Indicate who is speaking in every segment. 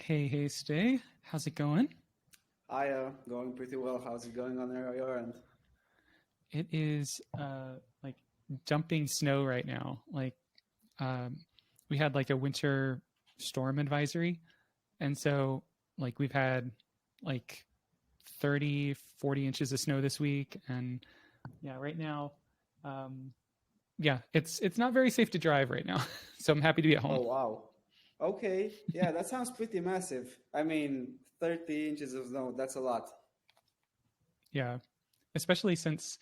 Speaker 1: Hey, Stay. How's it going?
Speaker 2: Going pretty well. How's it going on your end?
Speaker 1: It is like dumping snow right now. Um, we had like a winter storm advisory, and so we've had like 30, 40 inches of snow this week, and yeah, right now, um, yeah, it's not very safe to drive right now. So I'm happy to be at home.
Speaker 2: Oh, wow. Okay. Yeah, that sounds pretty massive. I mean, 30 inches of snow, that's a lot.
Speaker 1: Yeah, especially since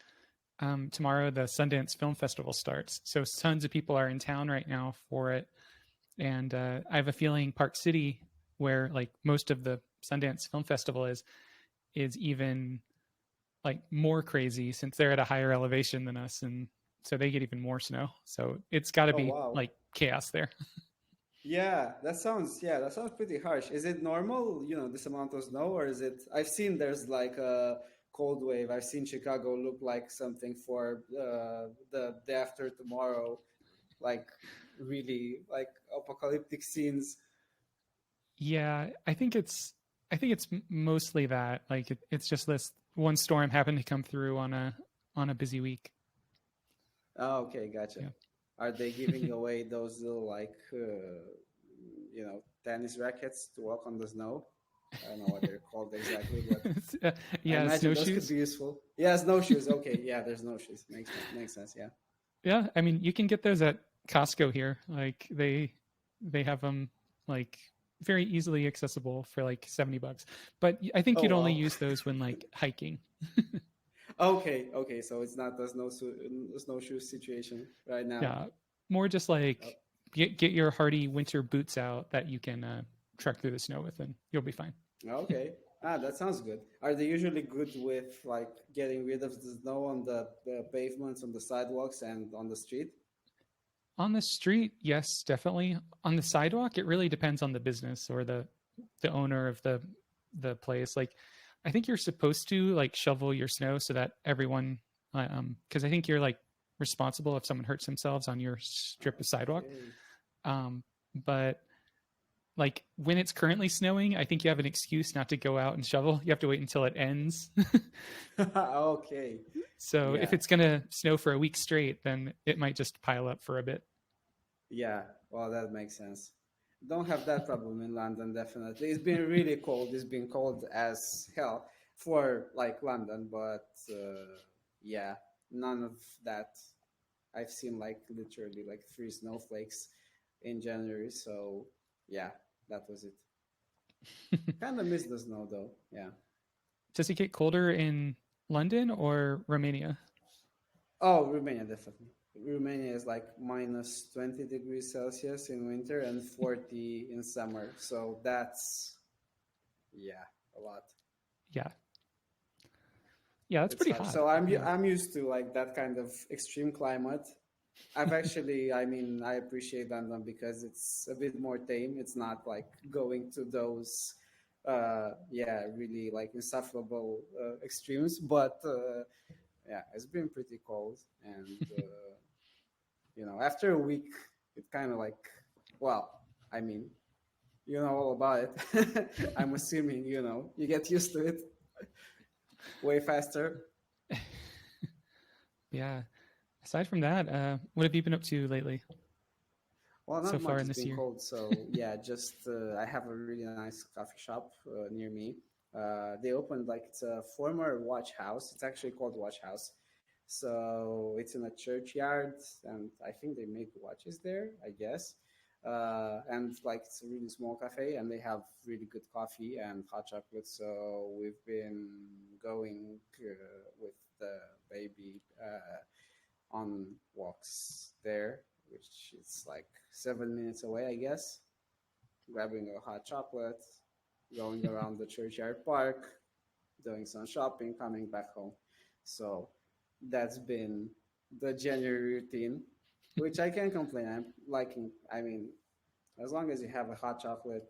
Speaker 1: tomorrow the Sundance Film Festival starts, so tons of people are in town right now for it. And I have a feeling Park City, where like most of the Sundance Film Festival is even like more crazy since they're at a higher elevation than us, and so they get even more snow. So it's got to
Speaker 2: Oh,
Speaker 1: be
Speaker 2: wow.
Speaker 1: like chaos there.
Speaker 2: Yeah, that sounds pretty harsh. Is it normal, this amount of snow, or is it? I've seen there's like a cold wave. I've seen Chicago look like something for the day after tomorrow, like really like apocalyptic scenes.
Speaker 1: Yeah, I think it's mostly that like it's just this one storm happened to come through on a busy week.
Speaker 2: Oh, okay, gotcha.
Speaker 1: Yeah.
Speaker 2: Are they giving away those little like tennis rackets to walk on the snow? I don't know what they're called exactly, but I
Speaker 1: Yeah,
Speaker 2: imagine those could
Speaker 1: snowshoes.
Speaker 2: be useful. Yeah, snowshoes. Okay, yeah, there's snowshoes. Makes sense. Yeah.
Speaker 1: Yeah, I mean, you can get those at Costco here. Like they have them like very easily accessible for like $70. But I think
Speaker 2: Oh
Speaker 1: you'd only
Speaker 2: wow.
Speaker 1: use those when like hiking.
Speaker 2: Okay. So it's not the snowshoe situation right now.
Speaker 1: Yeah, more just like get your hardy winter boots out that you can trek through the snow with, and you'll be fine.
Speaker 2: Okay. That sounds good. Are they usually good with like getting rid of the snow on the pavements, on the sidewalks, and on the street?
Speaker 1: On the street, yes, definitely. On the sidewalk, it really depends on the business or the owner of the place. Like, I think you're supposed to like shovel your snow so that everyone, because I think you're like responsible if someone hurts themselves on your strip of sidewalk.
Speaker 2: Okay.
Speaker 1: Um, but like when it's currently snowing, I think you have an excuse not to go out and shovel. You have to wait until it ends.
Speaker 2: Okay.
Speaker 1: So if
Speaker 2: Yeah.
Speaker 1: it's gonna snow for a week straight, then it might just pile up for a bit.
Speaker 2: Yeah. Well, that makes sense. Don't have that problem in London, definitely. It's been really cold. It's been cold as hell for like London, but yeah, none of that. I've seen like literally like three snowflakes in January, so yeah, that was it. Kind of miss the snow though. Yeah.
Speaker 1: Does it get colder in London or Romania?
Speaker 2: Oh, Romania, definitely. Romania is like minus 20 degrees Celsius in winter and 40 in summer. So that's, yeah, a lot.
Speaker 1: Yeah, yeah, that's
Speaker 2: It's
Speaker 1: pretty
Speaker 2: harsh.
Speaker 1: hot.
Speaker 2: So
Speaker 1: Yeah,
Speaker 2: I'm used to like that kind of extreme climate. I mean, I appreciate London because it's a bit more tame. It's not like going to those, yeah, really like insufferable extremes. But yeah, it's been pretty cold, and after a week, it kind of like, well, I mean, you know all about it. I'm assuming you get used to it way faster.
Speaker 1: yeah. Aside from that, what have you been up to lately
Speaker 2: Well,
Speaker 1: so
Speaker 2: not
Speaker 1: far
Speaker 2: much.
Speaker 1: in
Speaker 2: It's
Speaker 1: this
Speaker 2: been
Speaker 1: year?
Speaker 2: cold, so yeah. Just I have a really nice coffee shop near me. They opened like it's a former watch house. It's actually called Watch House. So it's in a churchyard, and I think they make watches there. I guess. And like it's a really small cafe, and they have really good coffee and hot chocolate. So we've been going with the baby on walks there, which is like 7 minutes away, I guess. Grabbing a hot chocolate, going around the churchyard park, doing some shopping, coming back home. So that's been the January routine, which I can't complain. I'm liking. I mean, as long as you have a hot chocolate,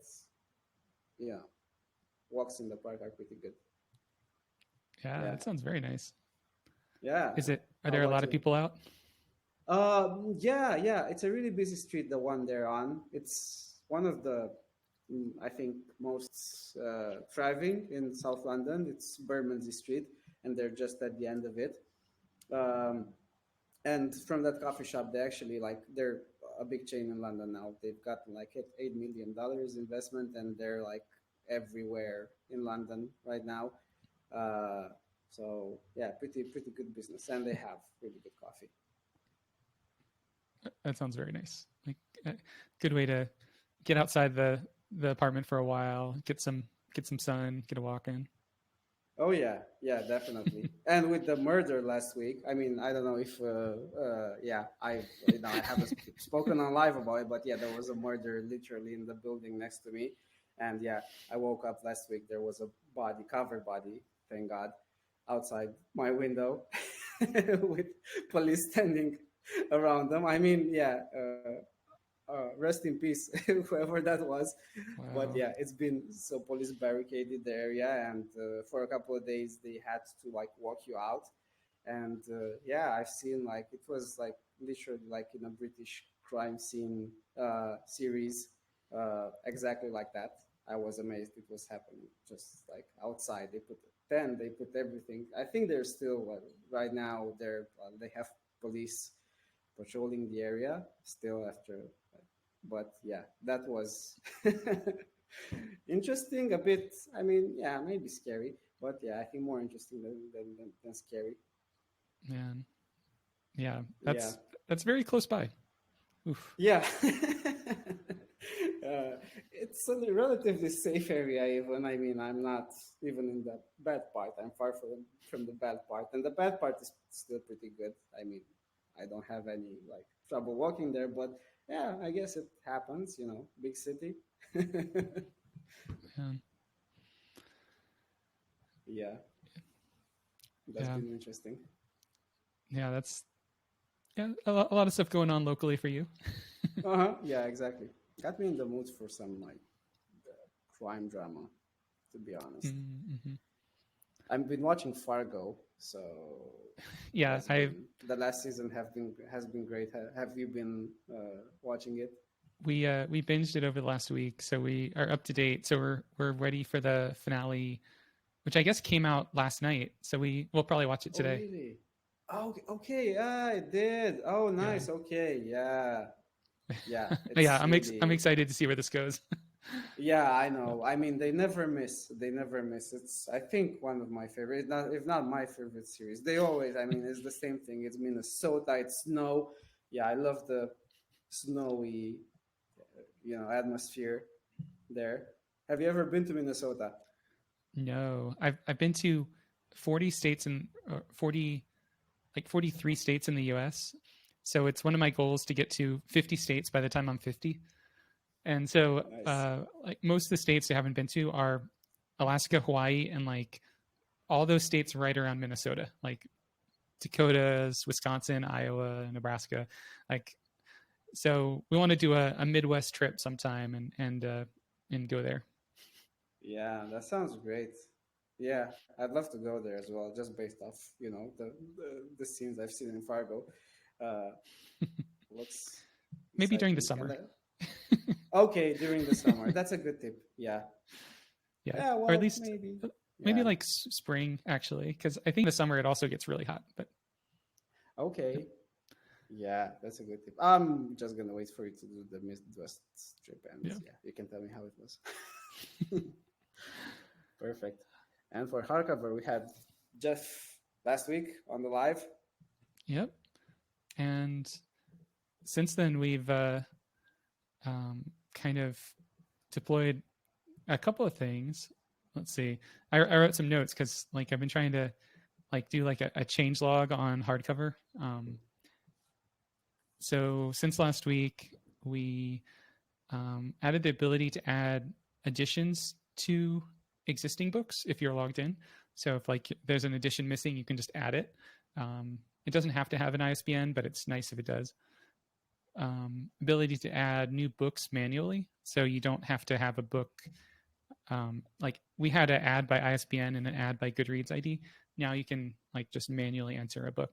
Speaker 2: you know, walks in the park are pretty good.
Speaker 1: Yeah,
Speaker 2: Yeah,
Speaker 1: that sounds very nice.
Speaker 2: yeah.
Speaker 1: Is it? Are
Speaker 2: How
Speaker 1: there a
Speaker 2: about
Speaker 1: lot of
Speaker 2: you?
Speaker 1: people out?
Speaker 2: Yeah. It's a really busy street, the one they're on. It's one of the I think most thriving in South London. It's Bermondsey Street, and they're just at the end of it. Um, and from that coffee shop, they actually like they're a big chain in London now. They've got like $8 million investment, and they're like everywhere in London right now. Uh, so yeah, pretty good business, and they have really good coffee.
Speaker 1: That sounds very nice. Like a good way to get outside the apartment for a while, get some sun, get a walk in.
Speaker 2: Oh yeah, definitely. And with the murder last week, I mean, I don't know if yeah, I haven't spoken on live about it, but yeah, there was a murder literally in the building next to me, and yeah, I woke up last week. There was a body, covered body, thank God, outside my window, with police standing around them. I mean, yeah, rest in peace, whoever that was. But
Speaker 1: Wow.
Speaker 2: yeah, it's been so police barricaded the area, and for a couple of days they had to like walk you out. And yeah, I've seen like it was like literally like in a British crime scene series, exactly like that. I was amazed it was happening just like outside. They put everything. I think they're still right now. They have police patrolling the area still after. But yeah, that was interesting. A bit. I mean, yeah, maybe scary, but yeah, I think more interesting than scary.
Speaker 1: Man. Yeah,
Speaker 2: Yeah,
Speaker 1: that's very close by. Oof.
Speaker 2: yeah. It's a relatively safe area. Even I mean, I'm not even in the bad part. I'm far from the bad part, and the bad part is still pretty good. I mean, I don't have any like trouble walking there, but yeah, I guess it happens. Big city.
Speaker 1: Man.
Speaker 2: Yeah, that's
Speaker 1: Yeah.
Speaker 2: been interesting.
Speaker 1: Yeah, that's yeah, a lot of stuff going on locally for you.
Speaker 2: Uh-huh. Yeah, exactly. Got me in the mood for some like crime drama, to be honest.
Speaker 1: Mm-hmm.
Speaker 2: I've been watching Fargo, so
Speaker 1: Yeah,
Speaker 2: that's been the last season has been great. Have you been watching it?
Speaker 1: we binged it over the last week, so we are up to date. So we're ready for the finale, which I guess came out last night. So we'll probably watch it
Speaker 2: Oh,
Speaker 1: today.
Speaker 2: really? Oh, okay. Yeah, I did. Oh,
Speaker 1: Yeah.
Speaker 2: nice. Okay. Yeah. Yeah.
Speaker 1: Yeah,
Speaker 2: It's
Speaker 1: I'm
Speaker 2: really.
Speaker 1: excited to see where this goes.
Speaker 2: Yeah, I know. I mean, they never miss. They never miss. It's, I think, one of my favorite, not if not my favorite series. They always, I mean, it's the same thing. It's Minnesota. It's snow. Yeah, I love the snowy, atmosphere there. Have you ever been to Minnesota?
Speaker 1: No, I've been to 40 states and 40 like 43 states in the US. So it's one of my goals to get to 50 states by the time I'm 50. And so
Speaker 2: Nice.
Speaker 1: like most of the states I haven't been to are Alaska, Hawaii, and like all those states right around Minnesota, like Dakotas, Wisconsin, Iowa, Nebraska. Like so we want to do a Midwest trip sometime and go there.
Speaker 2: Yeah, that sounds great. Yeah, I'd love to go there as well, just based off, the scenes I've seen in Fargo. Uh, looks
Speaker 1: Maybe during the
Speaker 2: exciting.
Speaker 1: summer.
Speaker 2: Okay, during the summer. That's a good tip. Yeah.
Speaker 1: Yeah,
Speaker 2: Yeah,
Speaker 1: or at
Speaker 2: well,
Speaker 1: least
Speaker 2: maybe.
Speaker 1: maybe
Speaker 2: Yeah.
Speaker 1: like spring actually, because I think in the summer it also gets really hot. But
Speaker 2: Okay. Yeah, that's a good tip. I'm just gonna wait for you to do the Midwest trip, and
Speaker 1: yeah,
Speaker 2: yeah, you can tell me how it was. Perfect. And for hardcover, we had Jeff last week on the live.
Speaker 1: yep. And since then we've kind of deployed a couple of things. Let's see. I wrote some notes because like I've been trying to like do like a change log on hardcover. So since last week, we added the ability to add additions to existing books if you're logged in. So if like there's an edition missing, you can just add it. It doesn't have to have an ISBN, but it's nice if it does. Ability to add new books manually, so you don't have to have a book. Like we had an add by ISBN and an add by Goodreads ID. Now you can like just manually enter a book.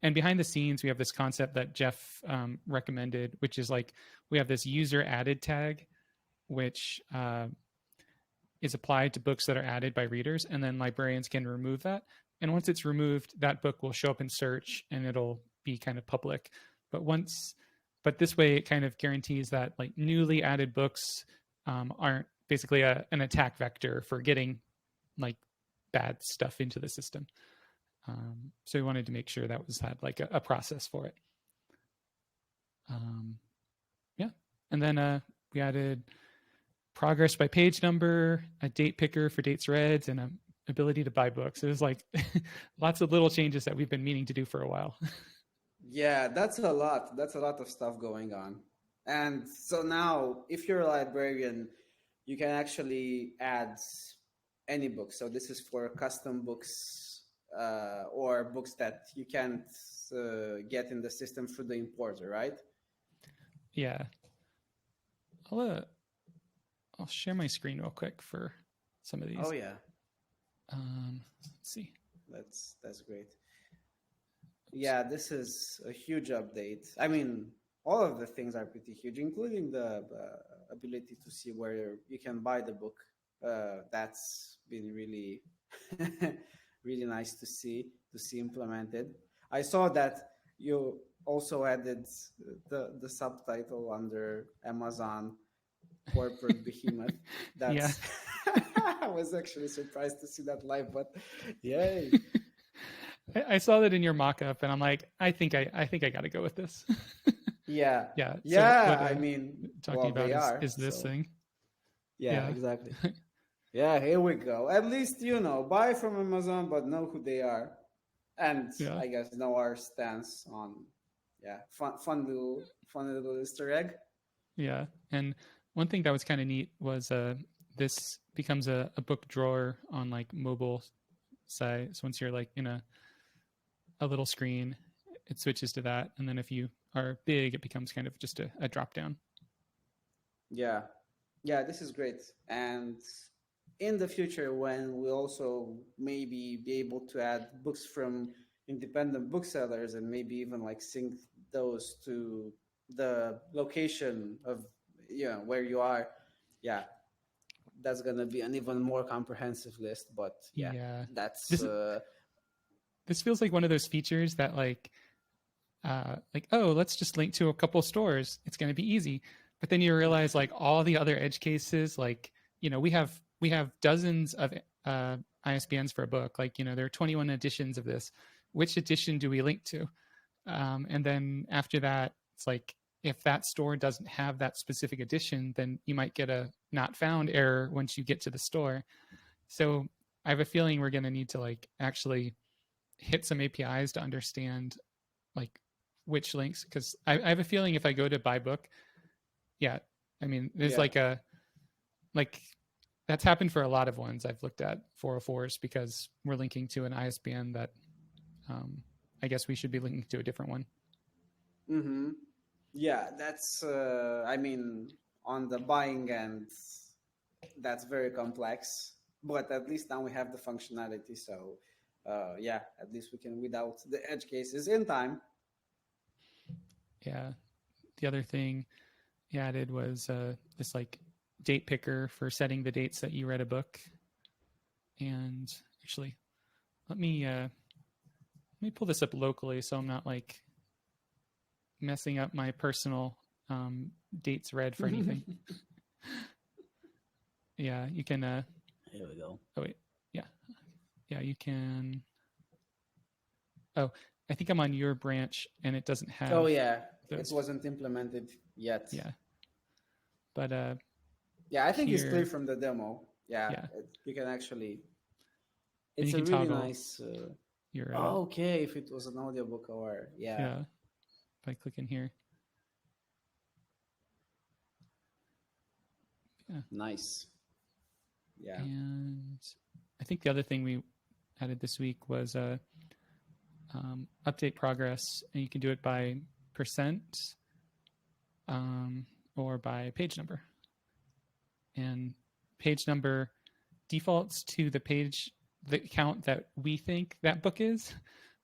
Speaker 1: and behind the scenes, we have this concept that Jeff recommended, which is like we have this user added tag, which is applied to books that are added by readers, and then librarians can remove that. And once it's removed, that book will show up in search and it'll be kind of public. But this way, it kind of guarantees that like newly added books aren't basically an attack vector for getting like bad stuff into the system. So we wanted to make sure that had like a process for it. Yeah. And then we added progress by page number, a date picker for dates read, and an ability to buy books. It was like lots of little changes that we've been meaning to do for a while.
Speaker 2: Yeah, that's a lot. That's a lot of stuff going on. And so now, if you're a librarian, you can actually add any book. So this is for custom books or books that you can't get in the system through the importer, right?
Speaker 1: Yeah. I'll share my screen real quick for some of these.
Speaker 2: Oh yeah.
Speaker 1: Let's see.
Speaker 2: That's great. Yeah, this is a huge update. I mean, all of the things are pretty huge, including the ability to see where you can buy the book. That's been really, really nice to see implemented. I saw that you also added the subtitle under Amazon corporate behemoth. That's
Speaker 1: yeah.
Speaker 2: I was actually surprised to see that live, but yay.
Speaker 1: I saw that in your mock-up and I'm like, I think I got to go with this.
Speaker 2: Yeah.
Speaker 1: Yeah.
Speaker 2: Yeah.
Speaker 1: So what,
Speaker 2: I mean,
Speaker 1: talking about is this thing.
Speaker 2: Yeah, exactly. Yeah, here we go. At least, buy from Amazon, but know who they are. And I guess know our stance on, fun little Easter egg.
Speaker 1: Yeah. And one thing that was kind of neat was this becomes a book drawer on like mobile site. So once you're like in a little screen, it switches to that. And then if you are big, it becomes kind of just a drop down.
Speaker 2: Yeah. Yeah, this is great. And in the future, when we also maybe be able to add books from independent booksellers and maybe even like sync those to the location of where you are, that's gonna be an even more comprehensive list. But that's
Speaker 1: this feels like one of those features that like oh, let's just link to a couple stores, it's going to be easy. But then you realize like all the other edge cases, like we have dozens of ISBNs for a book, like there are 21 editions of this. Which edition do we link to? And then after that, it's like if that store doesn't have that specific edition, then you might get a not found error once you get to the store. So I have a feeling we're going to need to like actually hit some APIs to understand like which links, because I have a feeling if I go to buy book, there's like that's happened for a lot of ones I've looked at 404s, because we're linking to an ISBN that I guess we should be linking to a different one.
Speaker 2: Mm-hmm. Yeah, that's, on the buying end, that's very complex, but at least now we have the functionality. So, at least we can weed out the edge cases in time.
Speaker 1: Yeah. The other thing he added was this like date picker for setting the dates that you read a book. And actually, let me pull this up locally so I'm not like messing up my personal dates read for anything. Yeah, you can.
Speaker 2: Here we go.
Speaker 1: Oh wait, yeah, you can. Oh, I think I'm on your branch and it doesn't have.
Speaker 2: Oh yeah, it wasn't implemented yet.
Speaker 1: Yeah, but
Speaker 2: I think it's clear from the demo. You can actually. It's a really nice. Okay, if it was an audiobook or
Speaker 1: Yeah. If I click in here. Yeah.
Speaker 2: Nice. Yeah.
Speaker 1: And I think the other thing we added this week was update progress, and you can do it by percent or by page number. And page number defaults to the count that we think that book is,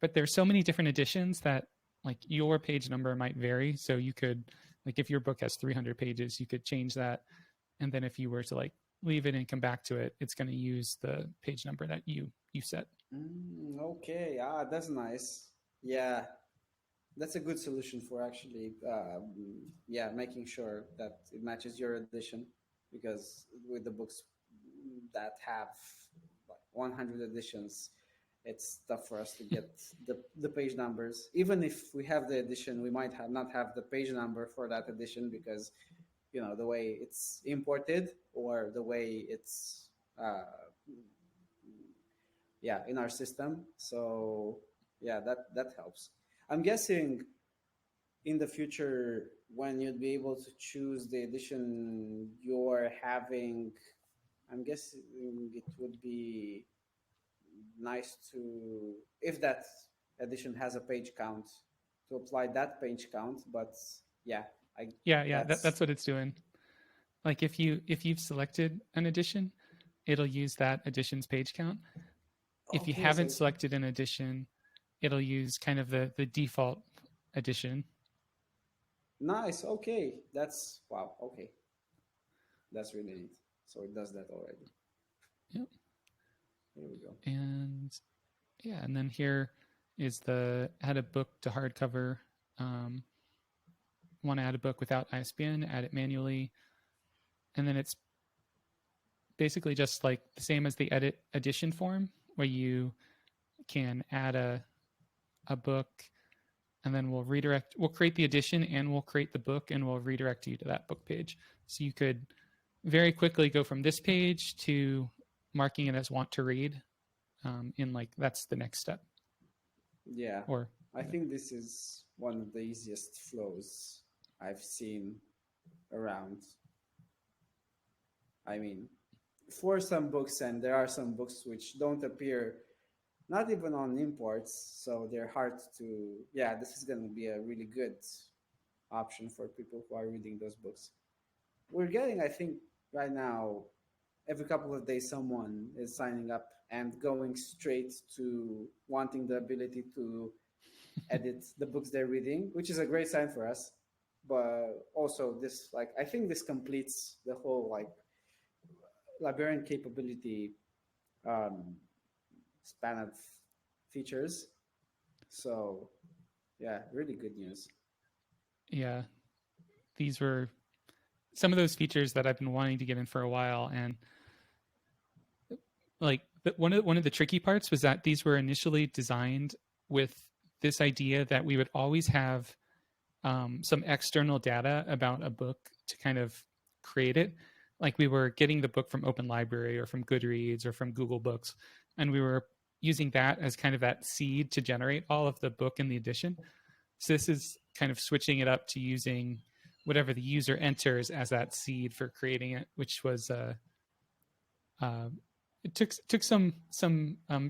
Speaker 1: but there's so many different editions that like your page number might vary. So you could, like if your book has 300 pages, you could change that. And then if you were to like leave it and come back to it, it's going to use the page number that you set.
Speaker 2: Okay, that's nice. Yeah, that's a good solution for actually, yeah, making sure that it matches your edition. Because with the books that have like 100 editions, it's tough for us to get the page numbers. Even if we have the edition, we might have not have the page number for that edition because the way it's imported or the way it's uh, yeah, in our system. So yeah, that helps. I'm guessing in the future when you'd be able to choose the edition you're having, I'm guessing it would be nice to, if that edition has a page count, to apply that page count. But yeah,
Speaker 1: That's what it's doing. Like if you've selected an edition, it'll use that edition's page count. If you haven't selected an edition, it'll use kind of the default edition.
Speaker 2: Nice. Okay. That's wow. Okay. That's really neat. So it does that already.
Speaker 1: Yep.
Speaker 2: Here we go.
Speaker 1: And yeah, and then here is the add a book to hardcover. Want to add a book without ISBN, add it manually. And then it's basically just like the same as the edit edition form where you can add a book and then we'll create the edition and we'll create the book and we'll redirect you to that book page. So you could very quickly go from this page to marking it as want to read in like, that's the next step.
Speaker 2: Yeah. I think this is one of the easiest flows I've seen around. I mean, for some books, and there are some books which don't appear not even on imports, so they're hard to, yeah, this is going to be a really good option for people who are reading those books. We're getting, I think, right now, every couple of days, someone is signing up and going straight to wanting the ability to edit the books they're reading, which is a great sign for us. But also this, like, I think this completes the whole, like, librarian capability span of features. So yeah, really good news.
Speaker 1: Yeah, these were some of those features that I've been wanting to get in for a while, and like one of the tricky parts was that these were initially designed with this idea that we would always have some external data about a book to kind of create it. Like we were getting the book from Open Library or from Goodreads or from Google Books, and we were using that as kind of that seed to generate all of the book and the edition. So this is kind of switching it up to using whatever the user enters as that seed for creating it, which was it took some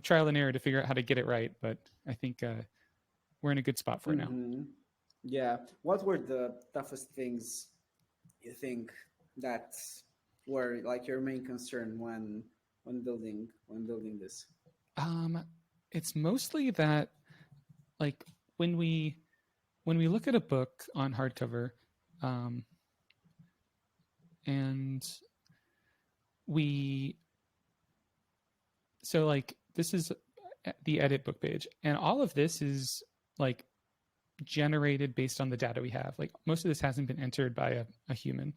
Speaker 1: trial and error to figure out how to get it right, but I think we're in a good spot for it now.
Speaker 2: Yeah. What were the toughest things you think that were like your main concern when building this?
Speaker 1: It's mostly that, like when we look at a book on hardcover, and so like this is the edit book page, and all of this is like generated based on the data we have. Like most of this hasn't been entered by a human.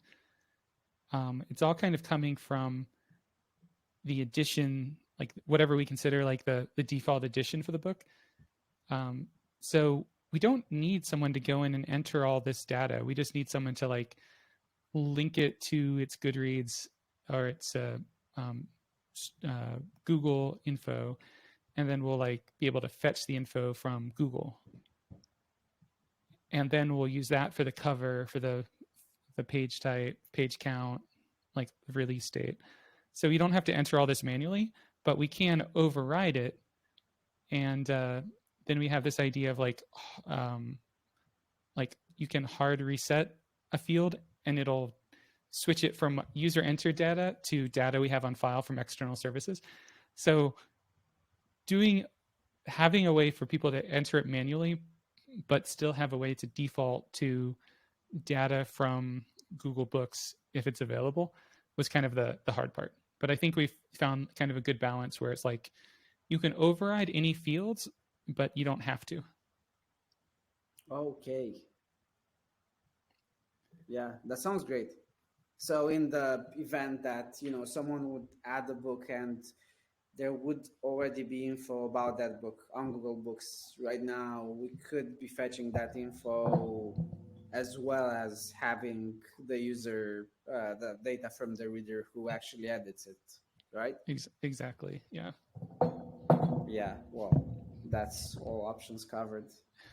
Speaker 1: It's all kind of coming from the edition, like whatever we consider like the default edition for the book. So we don't need someone to go in and enter all this data. We just need someone to like link it to its Goodreads or its Google info, and then we'll like be able to fetch the info from Google. And then we'll use that for the cover, for the page type, page count, like the release date. So we don't have to enter all this manually, but we can override it. And then we have this idea of like you can hard reset a field and it'll switch it from user entered data to data we have on file from external services. So doing having a way for people to enter it manually, but still have a way to default to data from Google Books if it's available was kind of the hard part. But I think we've found kind of a good balance where it's like you can override any fields, but you don't have to.
Speaker 2: Okay. Yeah, that sounds great. So in the event that someone would add a book and there would already be info about that book on Google Books right now, we could be fetching that info as well as having the user, the data from the reader who actually edits it, right?
Speaker 1: Exactly. Yeah.
Speaker 2: Yeah, well, that's all options covered.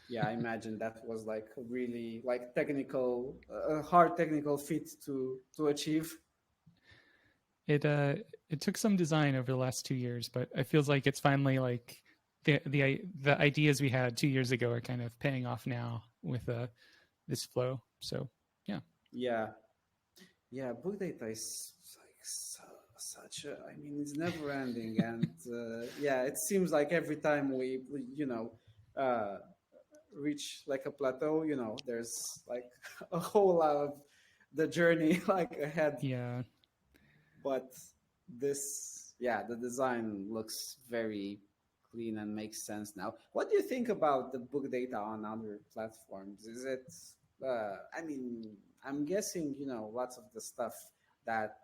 Speaker 2: Yeah, I imagine that was like a really like technical, hard technical feat to achieve.
Speaker 1: It took some design over the last 2 years, but it feels like it's finally like the ideas we had 2 years ago are kind of paying off now with this flow. So yeah.
Speaker 2: Yeah, yeah, book data is like such a, I mean, it's never ending, and yeah, it seems like every time we uh, reach like a plateau, there's like a whole lot of the journey like ahead.
Speaker 1: Yeah.
Speaker 2: But this, yeah, the design looks very clean and makes sense now. What do you think about the book data on other platforms? Is it, I mean, I'm guessing, lots of the stuff that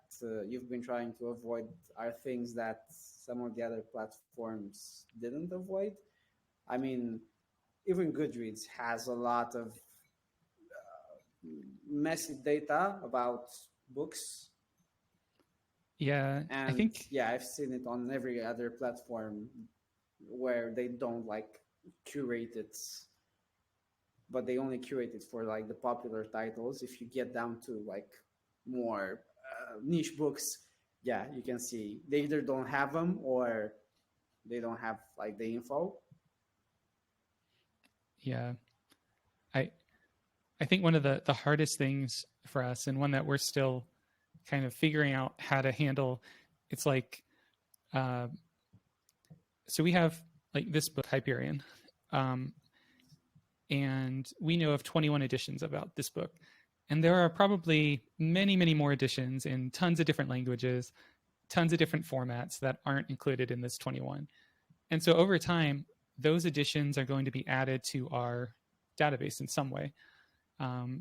Speaker 2: you've been trying to avoid are things that some of the other platforms didn't avoid. I mean, even Goodreads has a lot of messy data about books.
Speaker 1: Yeah. I
Speaker 2: And
Speaker 1: think
Speaker 2: yeah, I've seen it on every other platform where they don't like curate it, but they only curate it for like the popular titles. If you get down to like more niche books, yeah, you can see they either don't have them or they don't have like the info.
Speaker 1: yeah. I I think one of the hardest things for us, and one that we're still kind of figuring out how to handle, it's like uh, so we have like this book Hyperion, um, and we know of 21 editions about this book, and there are probably many more editions in tons of different languages, tons of different formats that aren't included in this 21. And so over time, those editions are going to be added to our database in some way.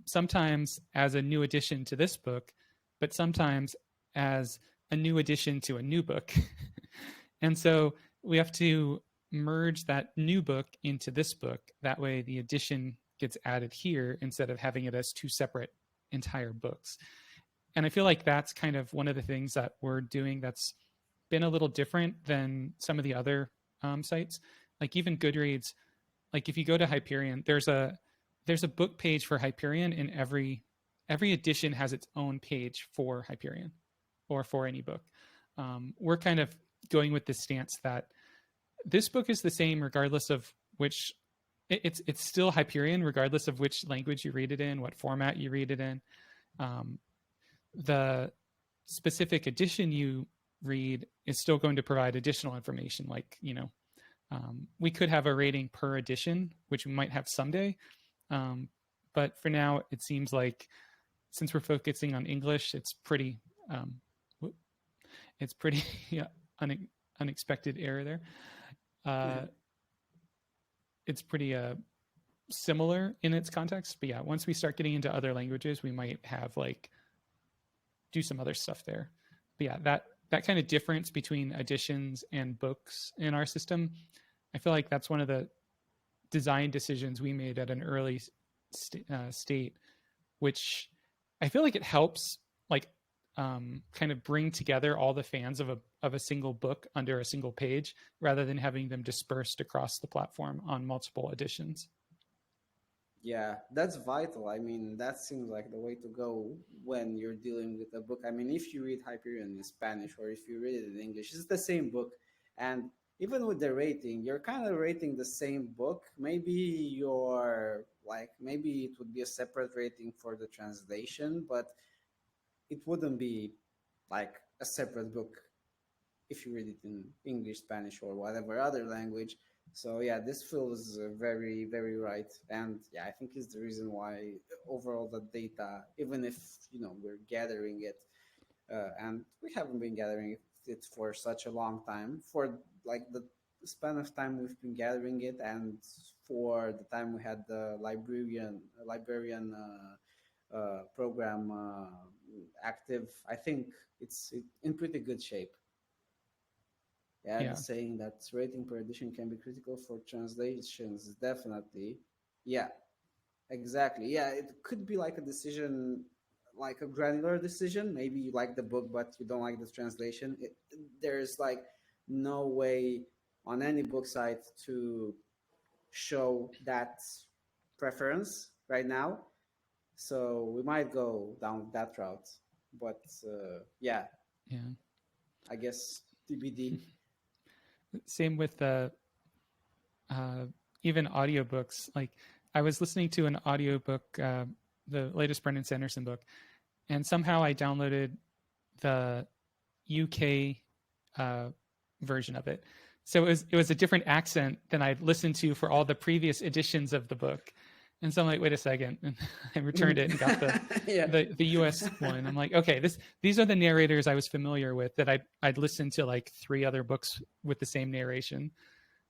Speaker 1: Sometimes as a new addition to this book, but sometimes as a new addition to a new book. And so we have to merge that new book into this book. That way the addition gets added here instead of having it as two separate entire books. And I feel like that's kind of one of the things that we're doing that's been a little different than some of the other sites. Like even Goodreads, like if you go to Hyperion, there's a book page for Hyperion, and every edition has its own page for Hyperion or for any book. We're kind of going with this stance that this book is the same regardless of which it's still Hyperion regardless of which language you read it in, what format you read it in. The specific edition you read is still going to provide additional information, like we could have a rating per edition, which we might have someday. But for now, it seems like since we're focusing on English, it's pretty yeah, unexpected error there. It's pretty similar in its context. But yeah, once we start getting into other languages, we might have like do some other stuff there. But yeah, that kind of difference between editions and books in our system, I feel like that's one of the design decisions we made at an early state, which I feel like it helps like kind of bring together all the fans of a single book under a single page rather than having them dispersed across the platform on multiple editions.
Speaker 2: Yeah, that's vital. I mean, that seems like the way to go when you're dealing with a book. I mean, if you read Hyperion in Spanish or if you read it in English, it's the same book. And even with the rating, you're kind of rating the same book. Maybe maybe it would be a separate rating for the translation, but it wouldn't be like a separate book if you read it in English, Spanish, or whatever other language. So yeah, this feels very very right, and yeah, I think is the reason why overall the data, even if we're gathering it, and we haven't been gathering it for such a long time, for like the span of time we've been gathering it, and for the time we had the librarian program active, I think it's in pretty good shape. Yeah, the
Speaker 1: Yeah.
Speaker 2: saying that rating per edition can be critical for translations, definitely. Yeah, exactly. Yeah, it could be like a decision, like a granular decision. Maybe you like the book, but you don't like the translation. There's like no way on any book site to show that preference right now. So we might go down that route. But yeah,
Speaker 1: Yeah.
Speaker 2: I guess TBD.
Speaker 1: Same with uh, even audiobooks. Like I was listening to an audiobook, the latest Brendan Sanderson book, and somehow I downloaded the UK uh, version of it. So it was a different accent than I'd listened to for all the previous editions of the book. And so I'm like, wait a second. And I returned it and got the
Speaker 2: Yeah.
Speaker 1: the US one. I'm like, okay, these are the narrators I was familiar with that I'd listened to like 3 other books with the same narration.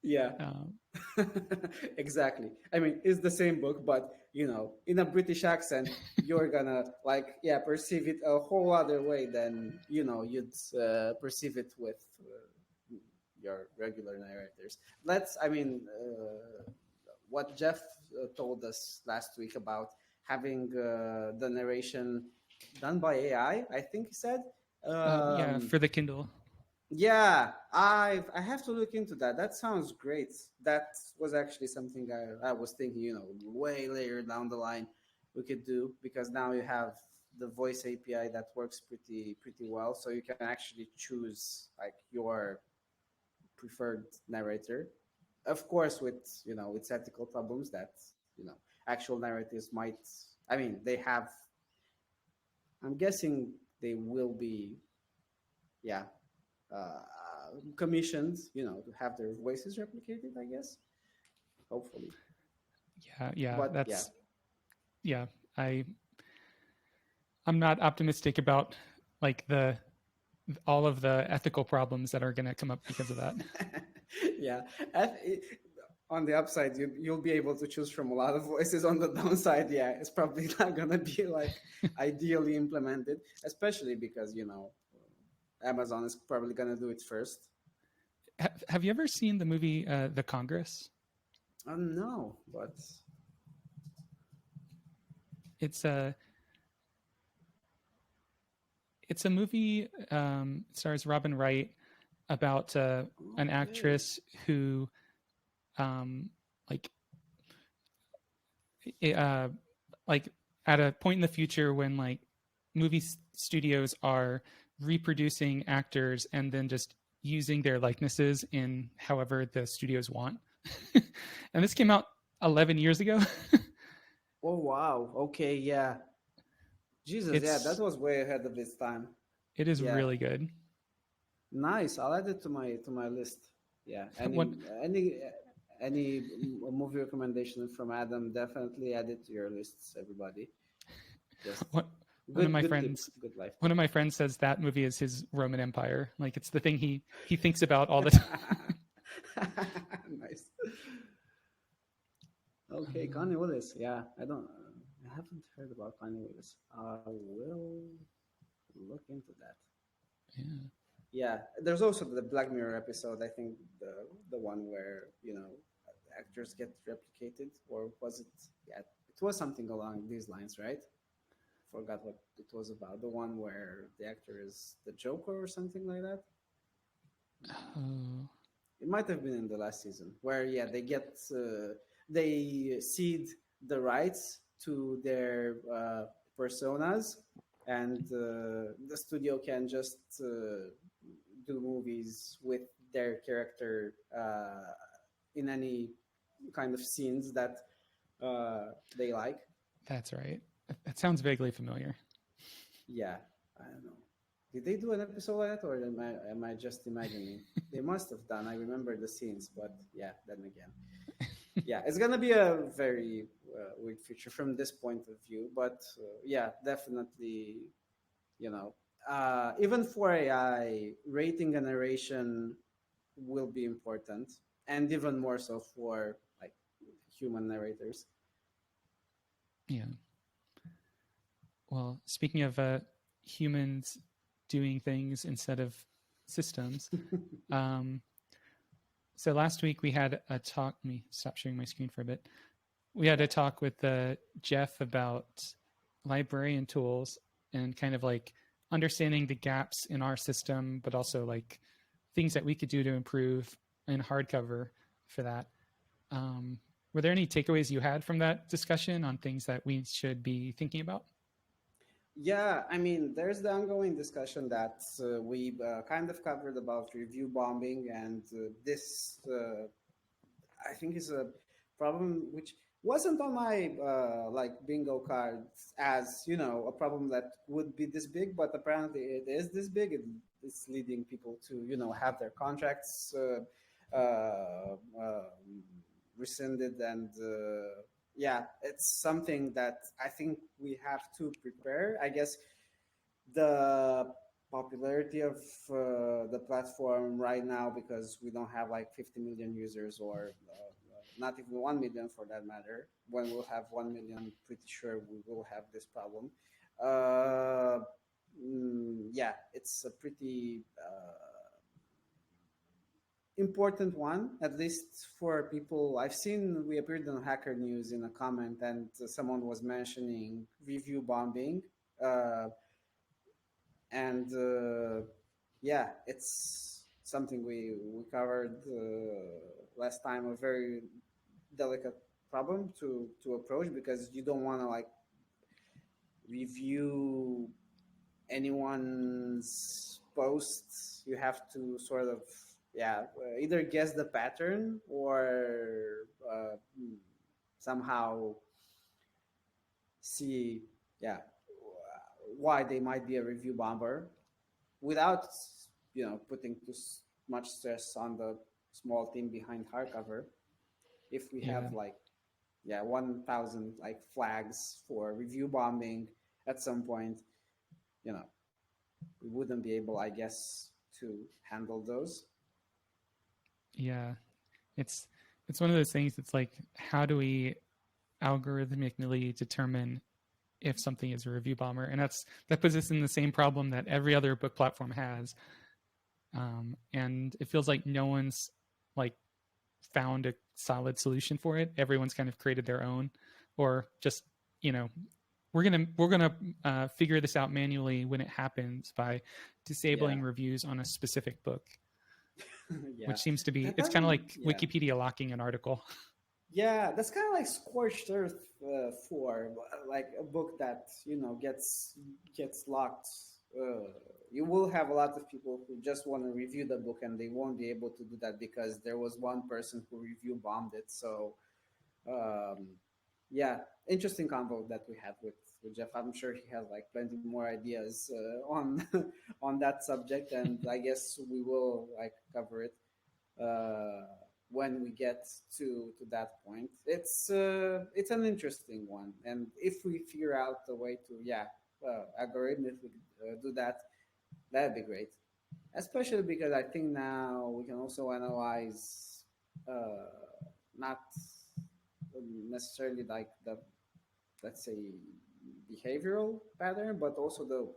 Speaker 2: Yeah.
Speaker 1: Um,
Speaker 2: Exactly. I mean, it's the same book, but in a British accent, you're gonna like, yeah, perceive it a whole other way than you'd perceive it with your regular narrators. I mean, what Jeff told us last week about having the narration done by AI, I think he said.
Speaker 1: yeah,
Speaker 2: Um,
Speaker 1: for the Kindle.
Speaker 2: yeah, I have to look into that. That sounds great. That was actually something I was thinking, way later down the line we could do, because now you have the voice API that works pretty well, so you can actually choose like your preferred narrator. Of course, with ethical problems that actual narrators might. I mean, they have. I'm guessing they will be, yeah, uh, commissioned, to have their voices replicated, I guess, hopefully.
Speaker 1: Yeah,
Speaker 2: But yeah,
Speaker 1: that's yeah. I I'm not optimistic about like the all of the ethical problems that are going to come up because of that.
Speaker 2: yeah. On the upside, you'll be able to choose from a lot of voices. On the downside, yeah, it's probably not gonna be like ideally implemented, especially because Amazon is probably gonna do it first.
Speaker 1: Have you ever seen the movie The Congress?
Speaker 2: No, but
Speaker 1: It's a movie, stars Robin Wright, about an
Speaker 2: okay.
Speaker 1: actress who um, like uh, like at a point in the future when like movie studios are reproducing actors and then just using their likenesses in however the studios want. And this came out 11 years ago.
Speaker 2: Oh wow. Okay, yeah. Jesus, yeah, that
Speaker 1: it's
Speaker 2: was way ahead of its time.
Speaker 1: it is
Speaker 2: Yeah.
Speaker 1: really good.
Speaker 2: Nice. I'll add it to my list. Yeah.
Speaker 1: One
Speaker 2: Any movie recommendation from Adam, definitely add it to your lists, everybody. Just
Speaker 1: one one of
Speaker 2: good
Speaker 1: my
Speaker 2: good tip,
Speaker 1: friends
Speaker 2: good life
Speaker 1: one
Speaker 2: tip.
Speaker 1: of my friends says that movie is his Roman Empire. Like it's the thing he thinks about all the time.
Speaker 2: Nice. Okay, Connie Willis. Yeah, I haven't heard about Connie Willis. I will look into that.
Speaker 1: Yeah.
Speaker 2: Yeah, there's also the Black Mirror episode. I think the one where actors get replicated, or was it? Yeah, it was something along these lines, right? Forgot what it was about. The one where the actor is the Joker or something like that.
Speaker 1: Oh,
Speaker 2: It might have been in the last season, where yeah they cede the rights to their personas, and the studio can just do movies with their character in any kind of scenes that they like.
Speaker 1: that's right. That sounds vaguely familiar.
Speaker 2: Yeah, I don't know. Did they do an episode like that, or am I just imagining? They must have done. I remember the scenes, but yeah, then again, yeah, it's gonna be a very weird future from this point of view. But yeah, definitely, you know, even for AI, rating and narration will be important, and even more so for like human narrators.
Speaker 1: Yeah. Well, speaking of humans doing things instead of systems, um, so last week we had a talk. Let me stop sharing my screen for a bit. We had a talk with Jeff about librarian tools and kind of like understanding the gaps in our system, but also like things that we could do to improve in hardcover for that. Were there any takeaways you had from that discussion on things that we should be thinking about?
Speaker 2: Yeah, I mean, there's the ongoing discussion that we kind of covered about review bombing, and this I think is a problem which wasn't on my like bingo cards as a problem that would be this big, but apparently it is this big. It's leading people to have their contracts rescinded, and yeah, it's something that I think we have to prepare. I guess the popularity of the platform right now, because we don't have like 50 million users, or not even 1 million for that matter. When we'll have 1 million, pretty sure we will have this problem. uh, yeah, it's a pretty important one, at least for people. I've seen we appeared on Hacker News in a comment, and someone was mentioning review bombing. uh, and yeah, it's something we covered last time, a very delicate problem to approach, because you don't want to like review anyone's posts. You have to sort of, yeah, either guess the pattern, or somehow see, yeah, why they might be a review bomber, without putting too much stress on the small team behind hardcover. If we
Speaker 1: Yeah.
Speaker 2: have like, yeah, 1,000 like flags for review bombing at some point, you know we wouldn't be able, I guess, to handle those.
Speaker 1: Yeah. It's it's one of those things. It's like, how do we algorithmically determine if something is a review bomber? And that puts us in the same problem that every other book platform has. And it feels like no one's like found a solid solution for it. Everyone's kind of created their own, or just, we're gonna figure this out manually when it happens by disabling
Speaker 2: Yeah.
Speaker 1: reviews on a specific book,
Speaker 2: Yeah,
Speaker 1: which seems to be,
Speaker 2: that
Speaker 1: it's kind of
Speaker 2: doesn't.
Speaker 1: like
Speaker 2: Yeah,
Speaker 1: Wikipedia locking an article.
Speaker 2: yeah, that's kind of like scorched earth for like a book that gets locked. You will have a lot of people who just want to review the book, and they won't be able to do that because there was one person who review bombed it. So um, yeah, interesting convo that we had with Jeff. I'm sure he has like plenty more ideas on on that subject, and I guess we will like cover it uh, when we get to that point. It's an interesting one, and if we figure out a way to, yeah, algorithmically do that, that'd be great. Especially because I think now we can also analyze not necessarily like the, let's say, behavioral pattern, but also the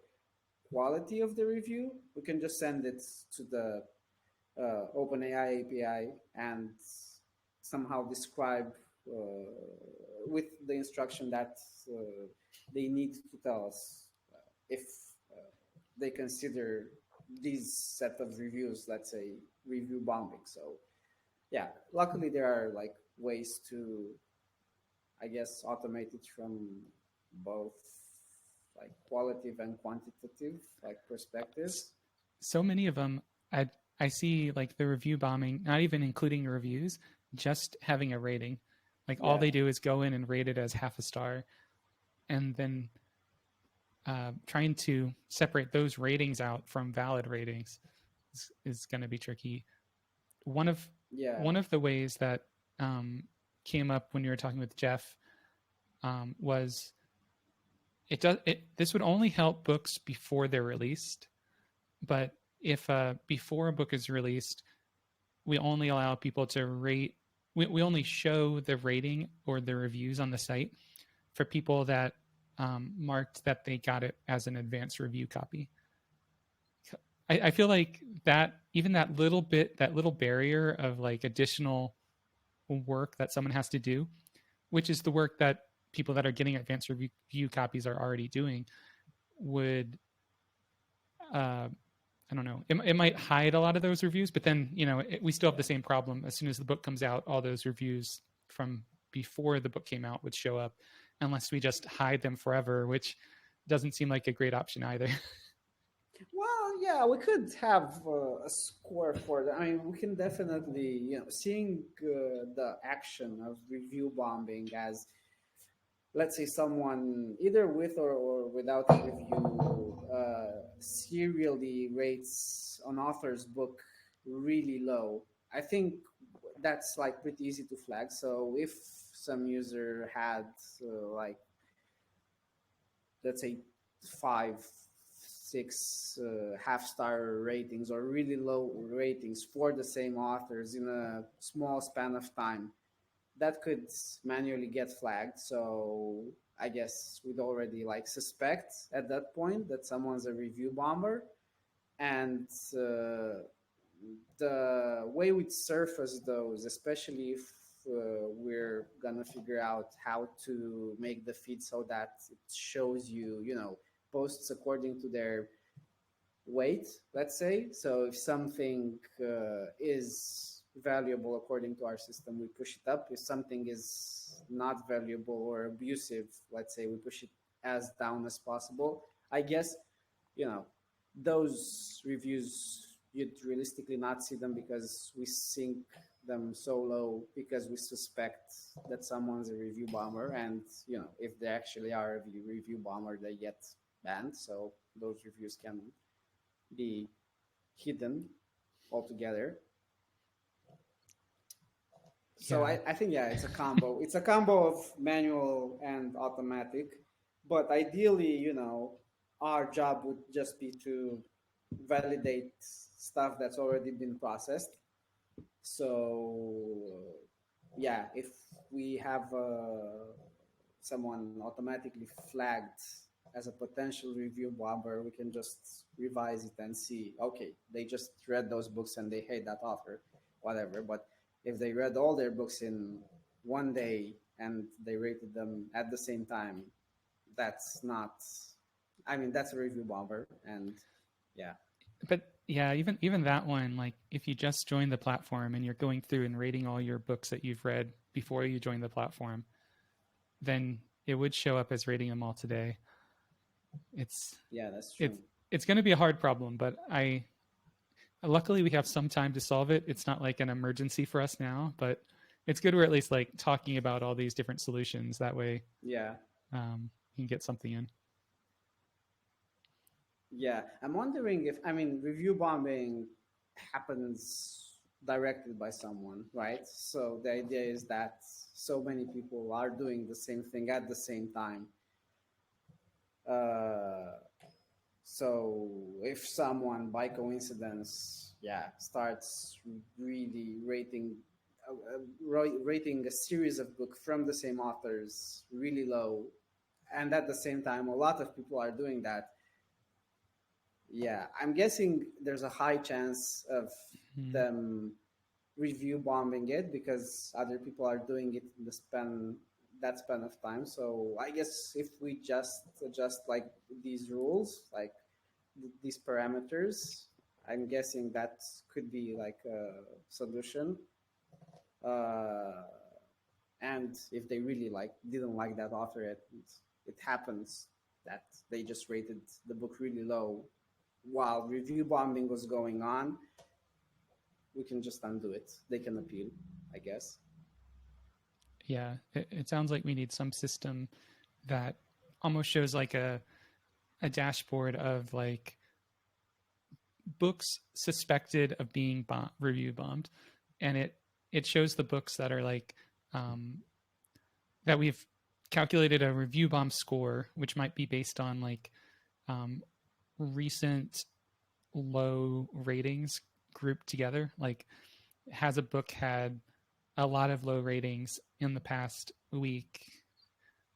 Speaker 2: quality of the review. We can just send it to the OpenAI API and somehow describe with the instruction that they need to tell us if uh, they consider these set of reviews, let's say, review bombing. So yeah, luckily there are like ways to, I guess, automate it from both like qualitative and quantitative like perspectives.
Speaker 1: So many of them, I see like the review bombing, not even including reviews, just having a rating. Like all
Speaker 2: Yeah,
Speaker 1: they do is go in and rate it as half a star, and then trying to separate those ratings out from valid ratings is going to be tricky. One of the ways that came up when you were talking with Jeff was this would only help books before they're released, but if before a book is released, we only allow people to rate. We only show the rating or the reviews on the site for people that marked that they got it as an advanced review copy. I feel like that even that little barrier of like additional work that someone has to do, which is the work that people that are getting advanced review copies are already doing, would I don't know. It might hide a lot of those reviews, but then we still have the same problem. As soon as the book comes out, all those reviews from before the book came out would show up, unless we just hide them forever, which doesn't seem like a great option either.
Speaker 2: Well, yeah, we could have a score for that. I mean, we can definitely, seeing the action of review bombing as, let's say, someone either with or without a review serially rates an author's book really low. I think that's like pretty easy to flag. So if some user had like, let's say, 5, 6 half-star ratings or really low ratings for the same authors in a small span of time, that could manually get flagged. So I guess we'd already like suspect at that point that someone's a review bomber. And the way we'd surface those, especially if we're gonna figure out how to make the feed so that it shows you, posts according to their weight, let's say. So if something is valuable according to our system, we push it up. If something is not valuable or abusive, let's say, we push it as down as possible. I guess, those reviews, you'd realistically not see them because we sync them so low because we suspect that someone's a review bomber. And, if they actually are a review bomber, they get banned. So those reviews can be hidden altogether. So yeah. I think, it's a combo. It's a combo of manual and automatic. But ideally, our job would just be to validate stuff that's already been processed. So, if we have someone automatically flagged as a potential review bomber, we can just revise it and see, okay, they just read those books and they hate that author, whatever. But if they read all their books in one day and they rated them at the same time, that's not, that's a review bomber. And
Speaker 1: but even that one, like if you just join the platform and you're going through and rating all your books that you've read before you join the platform, then it would show up as rating them all today. That's true. It's going to be a hard problem, but luckily we have some time to solve it. It's not like an emergency for us now, but it's good we're at least like talking about all these different solutions. That way, you can get something in.
Speaker 2: Yeah, I'm wondering if, review bombing happens directed by someone, right? So the idea is that so many people are doing the same thing at the same time. So if someone by coincidence, starts really rating a series of books from the same authors really low, and at the same time a lot of people are doing that, I'm guessing there's a high chance of them review bombing it because other people are doing it in that span of time. So I guess if we just adjust like these rules, like these parameters, I'm guessing that could be like a solution. And if they really didn't like that author, it happens that they just rated the book really low while review bombing was going on, we can just undo it. They can appeal, I guess.
Speaker 1: Yeah, it sounds like we need some system that almost shows like a a dashboard of like books suspected of being review bombed, and it shows the books that are like that we've calculated a review bomb score, which might be based on like recent low ratings grouped together. Like, has a book had a lot of low ratings in the past week,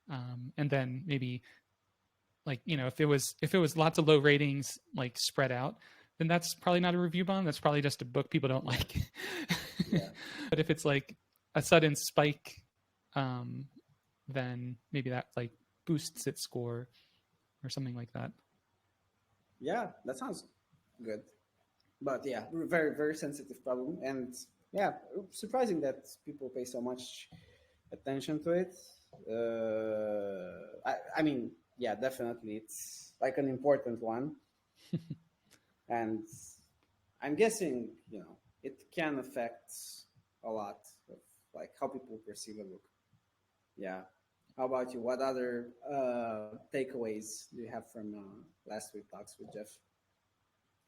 Speaker 1: and then maybe like, you know, if it was lots of low ratings like spread out, then that's probably not a review bomb. That's probably just a book people don't like.
Speaker 2: Yeah.
Speaker 1: But if it's like a sudden spike, then maybe that like boosts its score or something like that.
Speaker 2: Yeah, that sounds good. But yeah, very very sensitive problem, and yeah, surprising that people pay so much attention to it. I mean, yeah, definitely, it's like an important one, and I'm guessing, you know, it can affect a lot of like how people perceive a book. Yeah. How about you? What other takeaways do you have from last week talks with Jeff?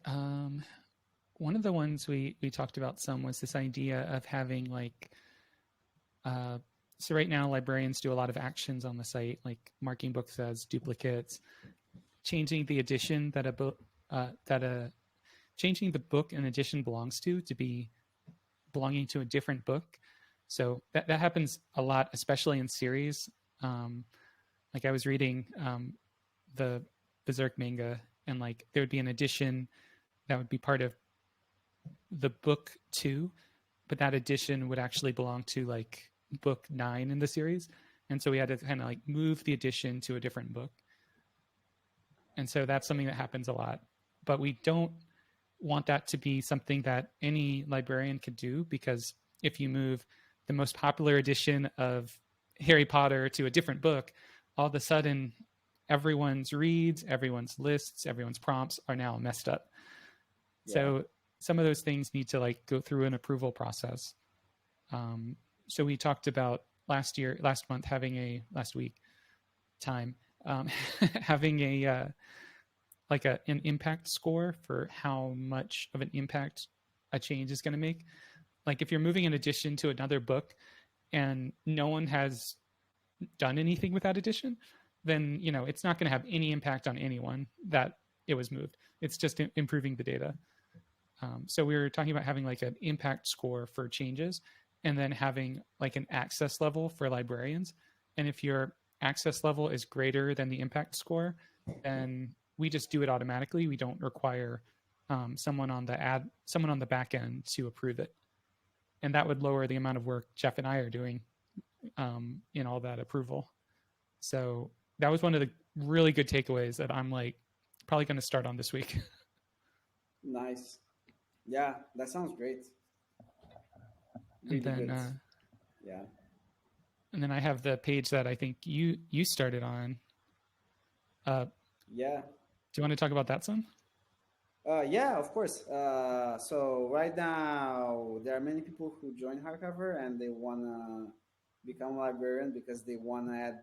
Speaker 1: Um, One of the ones we talked about some was this idea of having like so right now librarians do a lot of actions on the site, like marking books as duplicates, changing the edition that a book that a changing the book an edition belongs to be belonging to a different book. So that happens a lot, especially in series. Like I was reading the Berserk manga, and like there would be an edition that would be part of the book 2, but that edition would actually belong to like book 9 in the series, and so we had to kind of like move the edition to a different book. And so that's something that happens a lot, but we don't want that to be something that any librarian could do, because if you move the most popular edition of Harry Potter to a different book, all of a sudden everyone's reads, everyone's lists, everyone's prompts are now messed up. Yeah. So some of those things need to like go through an approval process. So we talked about last week having a like an impact score for how much of an impact a change is going to make. Like if you're moving an edition to another book and no one has done anything with that edition, then, you know, it's not going to have any impact on anyone that it was moved. It's just improving the data. So we were talking about having like an impact score for changes, and then having like an access level for librarians. And if your access level is greater than the impact score, then we just do it automatically. We don't require someone on the back end to approve it. And that would lower the amount of work Jeff and I are doing in all that approval. So that was one of the really good takeaways that I'm like probably going to start on this week.
Speaker 2: Nice. Yeah, that sounds great.
Speaker 1: Really and then,
Speaker 2: good. Yeah.
Speaker 1: And then I have the page that I think you started on.
Speaker 2: Yeah.
Speaker 1: Do you want to talk about that some?
Speaker 2: Yeah, of course. So right now, there are many people who join Hardcover and they want to become a librarian because they want to add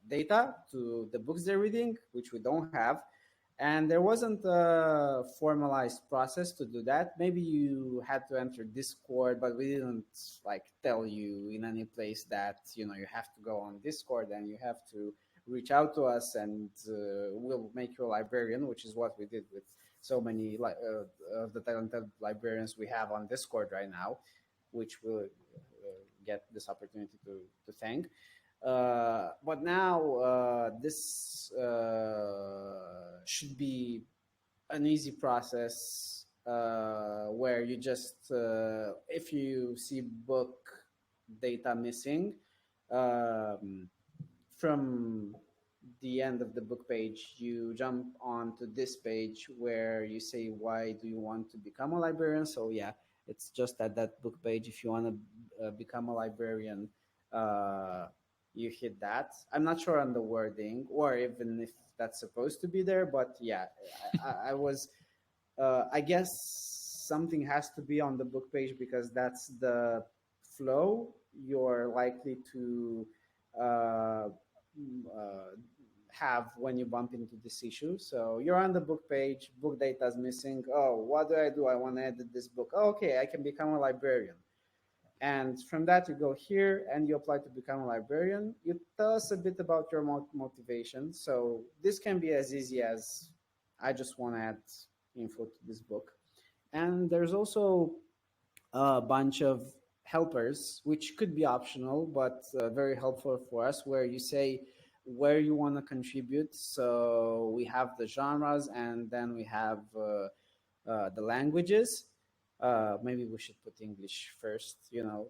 Speaker 2: data to the books they're reading, which we don't have. And there wasn't a formalized process to do that. Maybe you had to enter Discord, but we didn't like tell you in any place that, you know, you have to go on Discord and you have to reach out to us and we'll make you a librarian, which is what we did with so many of the talented librarians we have on Discord right now, which we'll get this opportunity to thank. But now this should be an easy process where you just, if you see book data missing, from the end of the book page, you jump onto this page where you say, why do you want to become a librarian? So yeah, it's just at that book page. If you want to become a librarian, you hit that. I'm not sure on the wording or even if that's supposed to be there, but yeah, I was, I guess something has to be on the book page because that's the flow you're likely to have when you bump into this issue. So you're on the book page, book data is missing. Oh, what do? I want to edit this book. Oh, okay, I can become a librarian. And from that, you go here and you apply to become a librarian. You tell us a bit about your motivation. So this can be as easy as I just want to add info to this book. And there's also a bunch of helpers, which could be optional, but very helpful for us, where you say where you want to contribute. So we have the genres, and then we have the languages. Maybe we should put English first,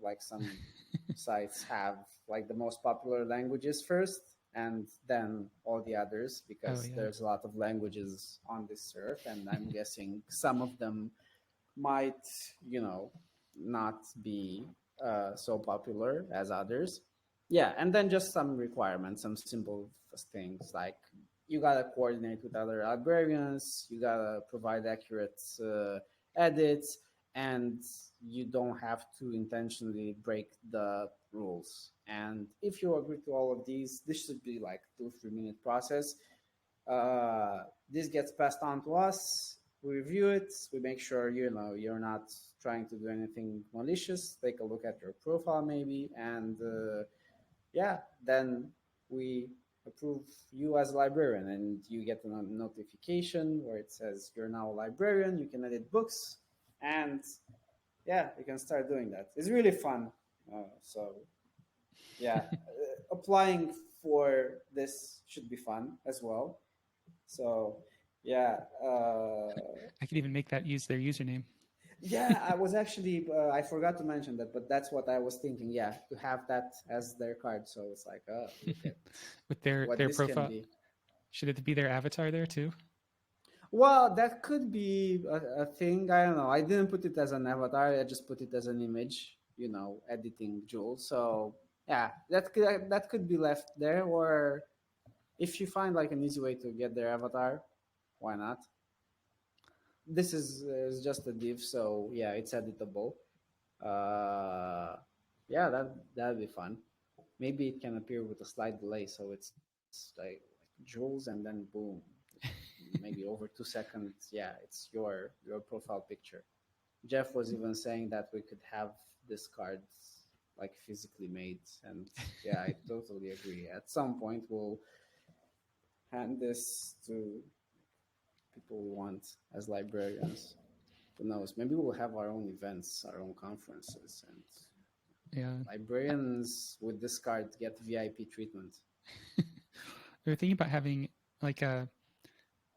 Speaker 2: like some sites have like the most popular languages first and then all the others, because there's a lot of languages on this earth, and I'm guessing some of them might, not be so popular as others. Yeah, and then just some requirements, some simple things like you gotta coordinate with other librarians, you gotta provide accurate edits, and you don't have to intentionally break the rules. And if you agree to all of these, this should be like 2-3 minute process. This gets passed on to us. We review it. We make sure you're not trying to do anything malicious. Take a look at your profile maybe, and then we approve you as a librarian, and you get a notification where it says you're now a librarian. You can edit books, and you can start doing that. It's really fun. Applying for this should be fun as well. So
Speaker 1: I could even make that use their username.
Speaker 2: Yeah, I was actually I forgot to mention that, but that's what I was thinking. Yeah, to have that as their card, so it's like, look at
Speaker 1: with their profile. Should it be their avatar there too?
Speaker 2: Well, that could be a thing. I don't know. I didn't put it as an avatar. I just put it as an image. Editing Jules. So yeah, that could be left there, or if you find like an easy way to get their avatar, why not? This is just a div, so yeah, it's editable. That'd be fun. Maybe it can appear with a slight delay, so it's like Jules, and then boom, maybe over 2 seconds. Yeah, it's your profile picture. Jeff was even saying that we could have this card like physically made, and yeah, I totally agree. At some point, we'll hand this to people we want as librarians. Who knows? Maybe we'll have our own events, our own conferences, and librarians with this card get VIP treatment.
Speaker 1: We were thinking about having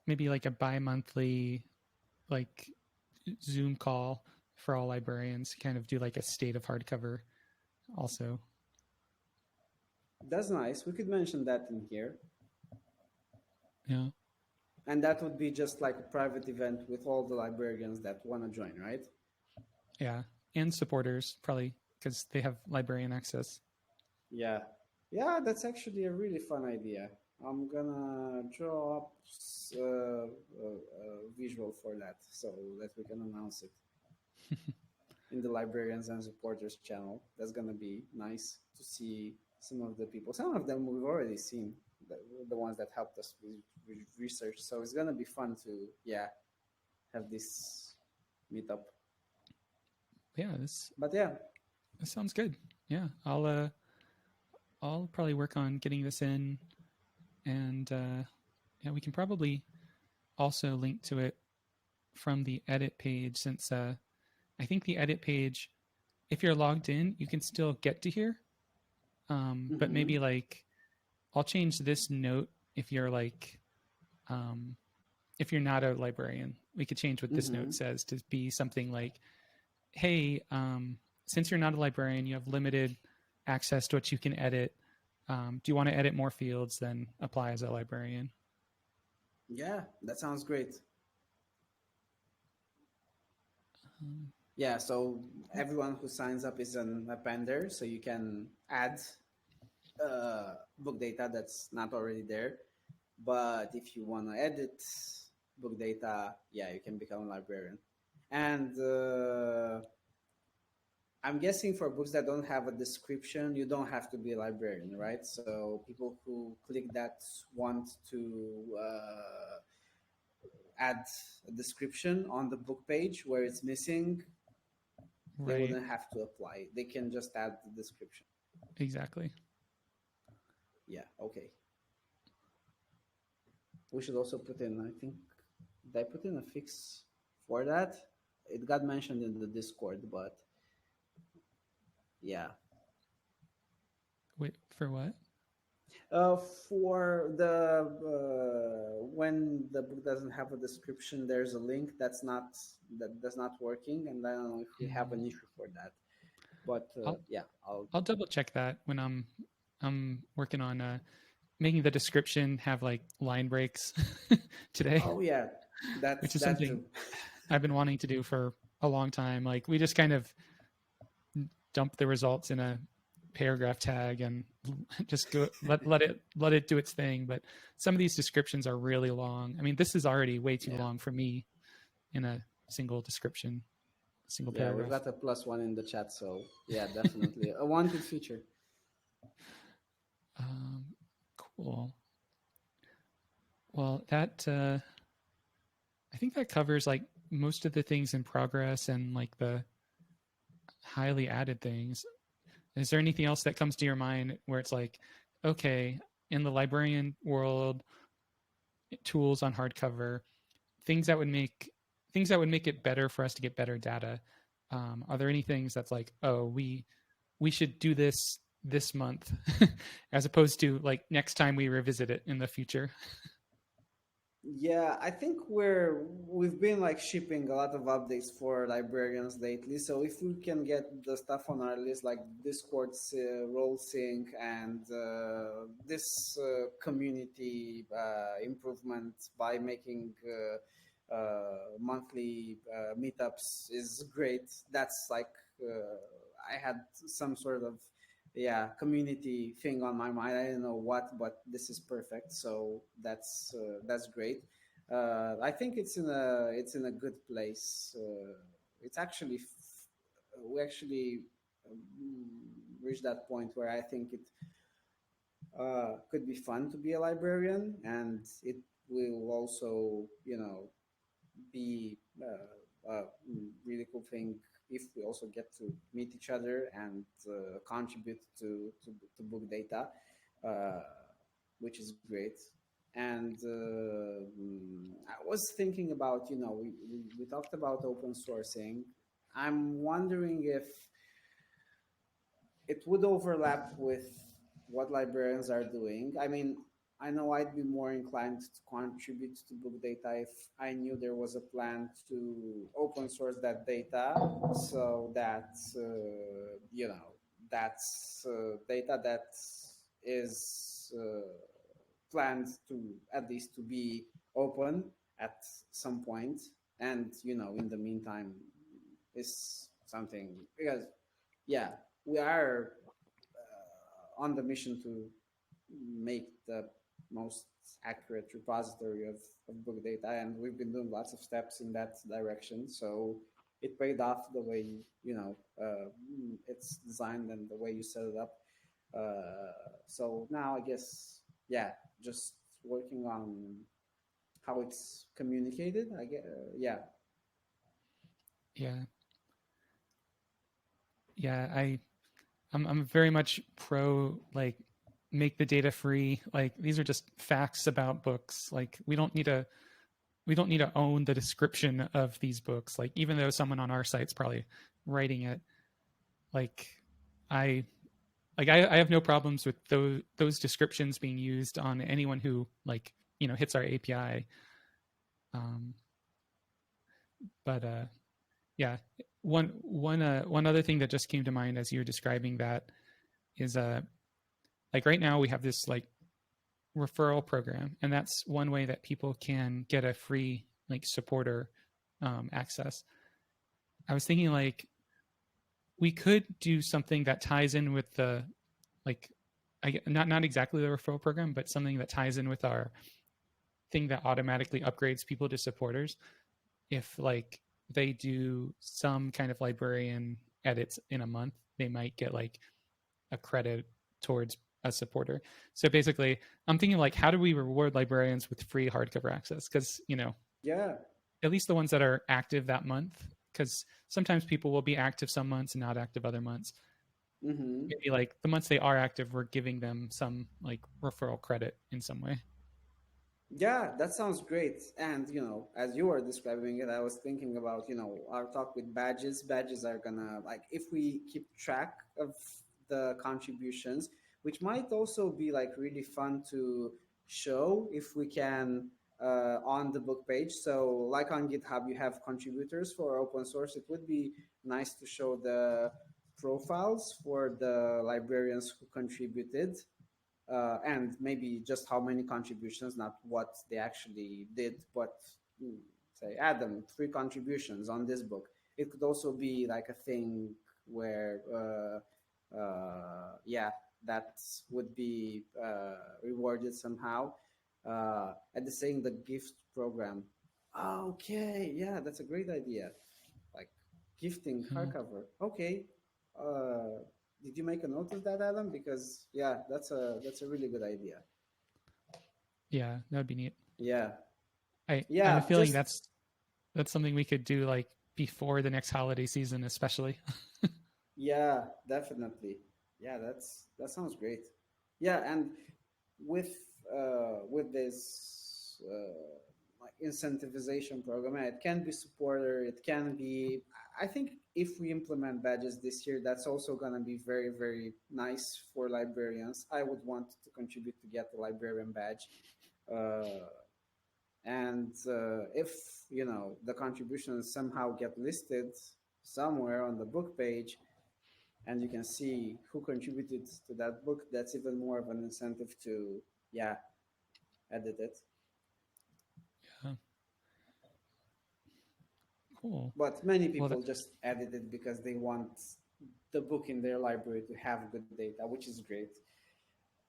Speaker 1: maybe a bi-monthly like Zoom call for all librarians, kind of do like a state of hardcover also.
Speaker 2: That's nice. We could mention that in here.
Speaker 1: Yeah.
Speaker 2: And that would be just like a private event with all the librarians that want to join, right?
Speaker 1: Yeah. And supporters, probably, because they have librarian access.
Speaker 2: Yeah. Yeah, that's actually a really fun idea. I'm going to draw up a visual for that so that we can announce it in the librarians and supporters channel. That's going to be nice to see some of the people. Some of them we've already seen. The ones that helped us with research. So it's going to be fun to, have this meetup.
Speaker 1: Yeah.
Speaker 2: This
Speaker 1: sounds good. Yeah. I'll probably work on getting this in, and we can probably also link to it from the edit page, since I think the edit page, if you're logged in, you can still get to here. But maybe I'll change this note if you're if you're not a librarian. We could change what this note says to be something like, hey, since you're not a librarian, you have limited access to what you can edit. Do you want to edit more fields? Then apply as a librarian.
Speaker 2: Yeah, that sounds great. So everyone who signs up is an appender, so you can add book data that's not already there. But if you want to edit book data, you can become a librarian. And I'm guessing for books that don't have a description, you don't have to be a librarian, right? So people who click that want to add a description on the book page where it's missing, they
Speaker 1: Right.
Speaker 2: wouldn't have to apply. They can just add the description.
Speaker 1: Exactly.
Speaker 2: Yeah, okay. We should also put in, I think, did I put in a fix for that? It got mentioned in the Discord, but yeah.
Speaker 1: Wait, for what?
Speaker 2: For the when the book doesn't have a description, there's a link that does not working, and I don't know if we have an
Speaker 1: Mm,
Speaker 2: issue for that. But
Speaker 1: I'll
Speaker 2: yeah, I'll.
Speaker 1: I'll double check that when I'm working on making the description have like line breaks today,
Speaker 2: Oh yeah,
Speaker 1: which
Speaker 2: that's
Speaker 1: is
Speaker 2: that
Speaker 1: something
Speaker 2: too.
Speaker 1: I've been wanting to do for a long time. Like we just kind of dump the results in a paragraph tag and just go let it do its thing. But some of these descriptions are really long. I mean, this is already way too
Speaker 2: Yeah,
Speaker 1: long for me in a single description, single
Speaker 2: yeah, we've
Speaker 1: paragraph.
Speaker 2: got a +1 in the chat, so yeah, definitely a wanted feature.
Speaker 1: um, cool. Well, that I think that covers like most of the things in progress and like the highly added things. Is there anything else that comes to your mind where it's like, okay, in the librarian world, tools on hardcover, things that would make it better for us to get better data? Are there any things that's like, oh, we should do this month, as opposed to like next time we revisit it in the future?
Speaker 2: Yeah, I think we've been like shipping a lot of updates for librarians lately. So if we can get the stuff on our list, like Discord's role sync and this community improvement by making monthly meetups is great. That's like I had some sort of community thing on my mind. I didn't know what, but this is perfect. So that's great. I think it's in a good place. It's actually we actually reached that point where I think it could be fun to be a librarian, and it will also be a really cool thing if we also get to meet each other and contribute to book data, uh, which is great. And I was thinking about, we talked about open sourcing. I'm wondering if it would overlap with what librarians are doing. I mean, I know I'd be more inclined to contribute to book data if I knew there was a plan to open source that data, so that that's data that is planned to at least to be open at some point, and in the meantime is something because yeah, we are on the mission to make the most accurate repository of book data, and we've been doing lots of steps in that direction. So it paid off the way it's designed and the way you set it up. So now I guess just working on how it's communicated. I guess
Speaker 1: Yeah, yeah. I'm very much pro like make the data free. Like these are just facts about books. Like we don't need to own the description of these books. Like even though someone on our site's probably writing it, like I I have no problems with those descriptions being used on anyone who like hits our API. Um, but yeah, one other thing that just came to mind as you're describing that is like right now we have this like referral program, and that's one way that people can get a free like supporter access. I was thinking like we could do something that ties in with the like not exactly the referral program, but something that ties in with our thing that automatically upgrades people to supporters if like they do some kind of librarian edits in a month, they might get like a credit towards a supporter. So basically, I'm thinking like, how do we reward librarians with free hardcover access? Because, you know,
Speaker 2: Yeah.
Speaker 1: at least the ones that are active that month, because sometimes people will be active some months and not active other months.
Speaker 2: Mm-hmm.
Speaker 1: Maybe like the months they are active, we're giving them some like referral credit in some way.
Speaker 2: Yeah, that sounds great. And, as you were describing it, I was thinking about, our talk with badges. Badges are gonna, like, if we keep track of the contributions, which might also be like really fun to show if we can on the book page. So, like on GitHub, you have contributors for open source. It would be nice to show the profiles for the librarians who contributed, and maybe just how many contributions, not what they actually did, but say Adam, 3 contributions on this book. It could also be like a thing where, yeah, that would be rewarded somehow. At the same, the gift program. Okay, yeah, that's a great idea. Like gifting
Speaker 1: Oh,
Speaker 2: hardcover. Okay, uh, did you make a note of that, Adam? Because yeah, that's a really good idea.
Speaker 1: yeah, that would be neat.
Speaker 2: Yeah,
Speaker 1: I have a
Speaker 2: yeah,
Speaker 1: feeling
Speaker 2: just
Speaker 1: that's something we could do like before the next holiday season, especially.
Speaker 2: yeah, definitely. Yeah, that sounds great. Yeah, and with with this like incentivization program, yeah, it can be supporter, it can be. I think if we implement badges this year, that's also gonna be very very nice for librarians. I would want to contribute to get the librarian badge. Uh, and if the contributions somehow get listed somewhere on the book page, and you can see who contributed to that book, that's even more of an incentive to, yeah, edit it.
Speaker 1: Yeah, cool.
Speaker 2: But many
Speaker 1: Well,
Speaker 2: people just edit it because they want the book in their library to have good data, which is great.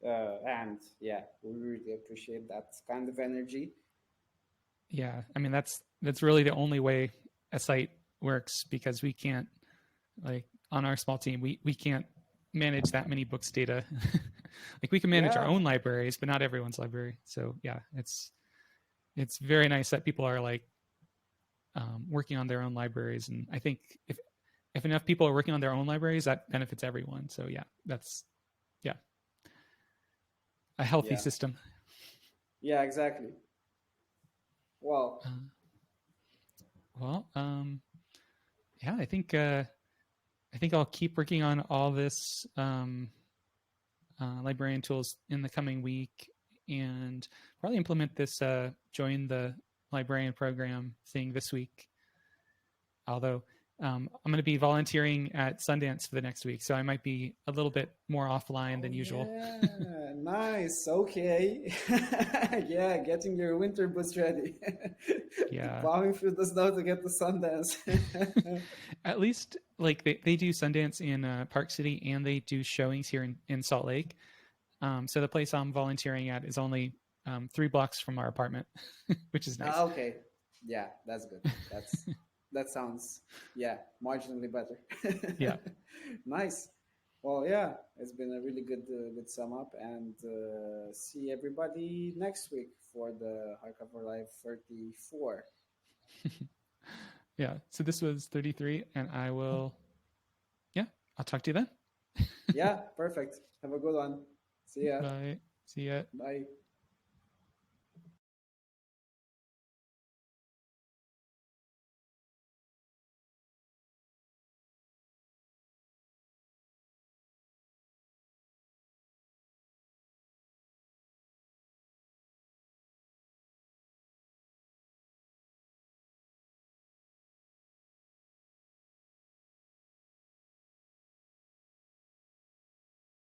Speaker 2: And yeah, we really appreciate that kind of energy.
Speaker 1: yeah, I mean that's really the only way a site works, because we can't, like, on our small team, we can't manage that many books data. Like, we can manage our
Speaker 2: Yeah,
Speaker 1: own libraries, but not everyone's library. So yeah, it's very nice that people are like working on their own libraries, and I think if enough people are working on their own libraries, that benefits everyone. So yeah, that's, yeah, a healthy
Speaker 2: yeah,
Speaker 1: system.
Speaker 2: yeah, exactly. Well,
Speaker 1: Uh, well, yeah, I think I'll keep working on all this librarian tools in the coming week, and probably implement this join the librarian program thing this week. Although I'm going to be volunteering at Sundance for the next week, so I might be a little bit more offline
Speaker 2: oh
Speaker 1: than usual.
Speaker 2: yeah, nice. Okay. Yeah, getting your winter boots ready.
Speaker 1: Yeah.
Speaker 2: Plowing through the snow to get to Sundance.
Speaker 1: At least like they do Sundance in Park City, and they do showings here in Salt Lake. So the place I'm volunteering at is only 3 blocks from our apartment, which is nice.
Speaker 2: Okay. Yeah, that's good. That sounds, yeah, marginally better.
Speaker 1: Yeah.
Speaker 2: Nice. Well, yeah, it's been a really good sum up, and see everybody next week for the Hardcover Live 34.
Speaker 1: Yeah. So this was 33, and yeah, I'll talk to you then.
Speaker 2: Yeah, perfect. Have a good one. See ya.
Speaker 1: Bye. See ya.
Speaker 2: Bye.